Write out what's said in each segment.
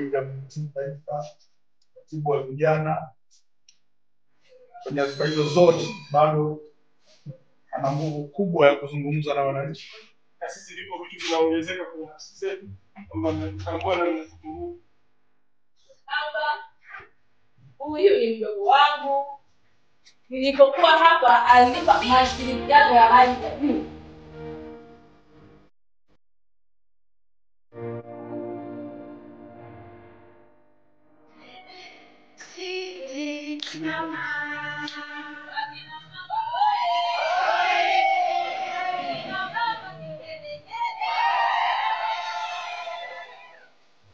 ajili ya kumtunza taifa, katibu wa vijana, kwenye nyadhifa hizo zote bado ana nguvu kubwa ya kuzungumza na wananchi. Na sisi ndipo vitu vinaongezeka kwenye nafsi zetu kwamba tutakuwa na nguvu. Huyu ni mdogo wangu. Nilipokuwa hapa alinipa mashirikiano ya hali ya juu.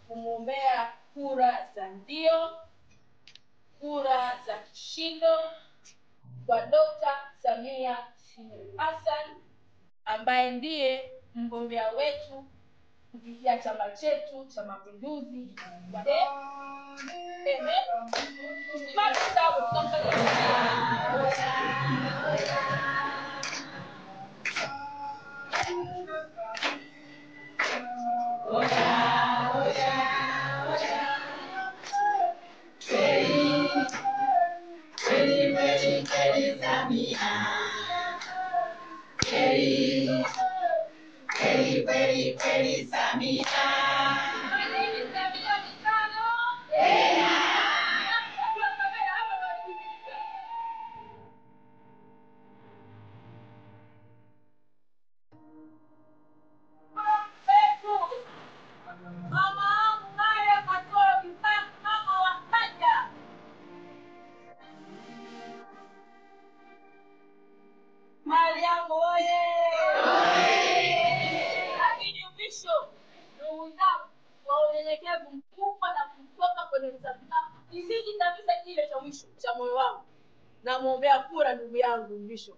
Kumwombea kura za ndio, kura za kishindo kwa Dr. Samia Suluhu Hassan ambaye ndiye mgombea wetu kupitia chama chetu cha Mapinduzi. Cha moyo wangu na muombea kura ndugu yangu Mrisho.